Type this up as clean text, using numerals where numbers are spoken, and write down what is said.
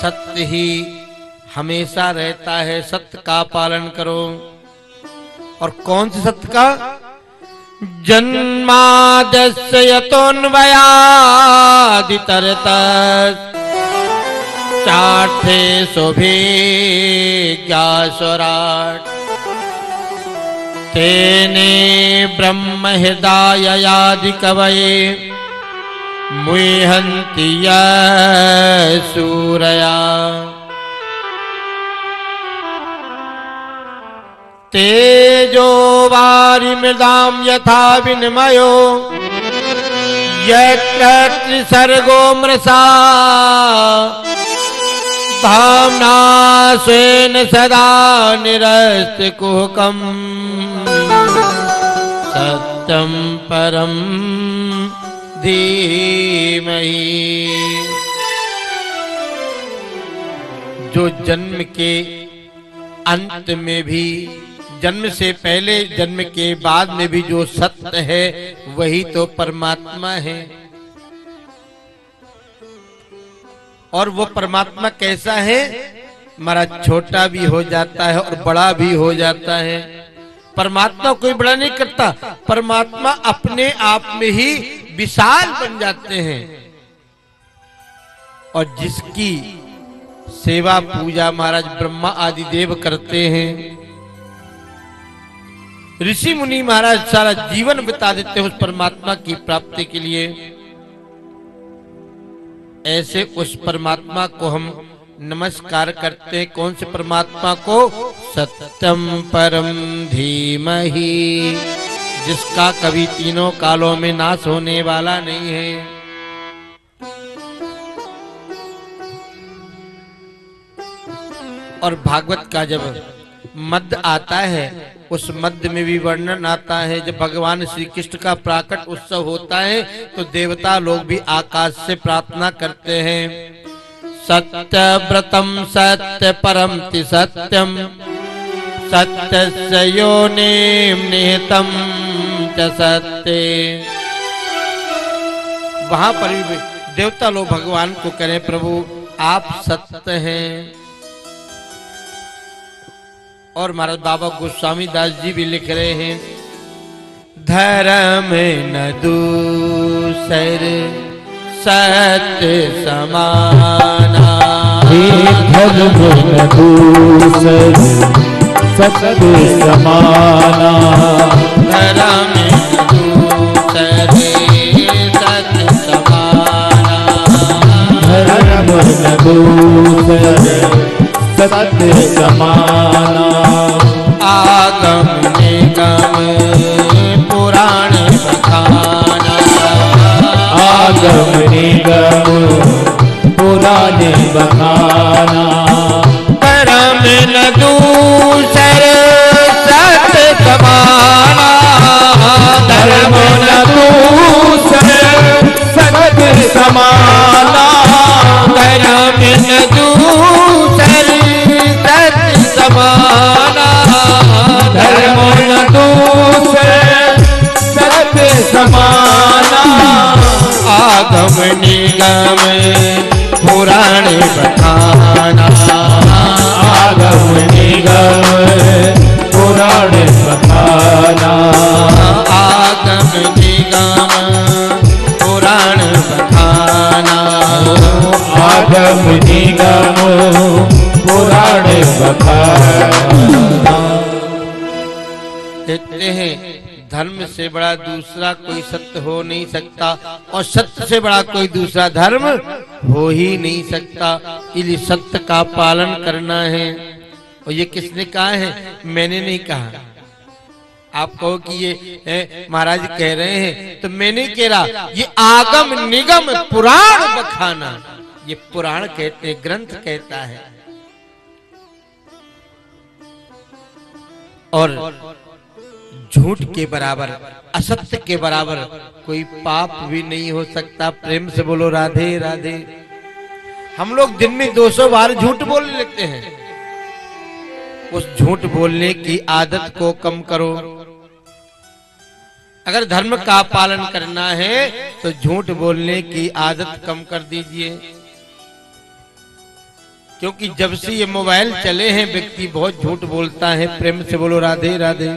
सत्य ही हमेशा रहता है, सत्य का पालन करो। और कौन से सत्य का? जन्माद्यस्य यतोऽन्वयादितरतश्चार्थे शुभिज्ञासुराट् तेने ब्रह्म हृदयादि कवये मुह्यन्ति सूरया। तेजो वारिमृदां यथा विनिमयो यत्र त्रिसर्गो मृषा धाम्ना स्वेन सदा निरस्तकुहकम् सत्यं परं धीमहि। जो जन्म के अंत में भी, जन्म से पहले, जन्म के बाद में भी जो सत्य है वही तो परमात्मा है। और वो परमात्मा कैसा है? महाराज छोटा भी हो जाता है और बड़ा भी हो जाता है। परमात्मा कोई बड़ा नहीं करता, परमात्मा अपने आप में ही विशाल बन जाते हैं। और जिसकी सेवा पूजा महाराज ब्रह्मा आदि देव करते हैं, ऋषि मुनि महाराज सारा जीवन बिता देते हैं उस परमात्मा की प्राप्ति के लिए। ऐसे उस परमात्मा को हम नमस्कार करते हैं। कौन से परमात्मा को? सत्यम परम धीमहि, जिसका कभी तीनों कालों में नाश होने वाला नहीं है। और भागवत का जब मध्य आता है, उस मध्य में भी वर्णन आता है, जब भगवान श्री कृष्ण का प्राकट उत्सव होता है तो देवता लोग भी आकाश से प्रार्थना करते हैं। सत्य व्रतम सत्य परम ति सत्यम सत्यस्य योनिं निहितं च सत्ये। वहां पर भी देवता लोग भगवान को करें, प्रभु आप सत्य हैं। और महाराज बाबा गोस्वामी दास जी भी लिख रहे हैं, धर्म न दूसर सत्य समाना, धर्म न दूसर सत्य समाना, धर्म न दूसर सत्य समाना, धर्म न दूसर सत्य समाना। आगम निगम पुराण बखाना, आगम निगम पुराण बखाना, धर्म न दूसर सत्य समाना, धर्म न दूसर सत्य समाना, धर्म न दूसर सत्य समाना, धर्म न दूसर सत्य समाना। आगम निगम पुराण बखाना, आगम निगम पुराण बखाना, आगम निगम पुराण बखाना, आगम निगम पुराण बखाना। कहते हैं धर्म से बड़ा दूसरा कोई सत्य हो नहीं सकता, और सत्य से बड़ा कोई दूसरा धर्म हो ही नहीं सकता। इसलिए सत्य का पालन करना है। और ये किसने कहा है? मैंने नहीं कहा। आप कहो कि ये महाराज कह रहे हैं, तो मैं नहीं कह रहा। ये आगम निगम पुराण बखाना, ये पुराण कहते, ग्रंथ कहता है। और झूठ के बराबर, असत्य के बराबर कोई पाप भी नहीं हो सकता। प्रेम से बोलो राधे राधे। हम लोग दिन में 200 बार झूठ बोलने लगते हैं। उस झूठ बोलने की आदत को कम करो। अगर धर्म का पालन करना है तो झूठ बोलने की आदत कम कर दीजिए। क्योंकि जब से ये मोबाइल चले हैं व्यक्ति बहुत झूठ बोलता है। प्रेम से बोलो राधे राधे।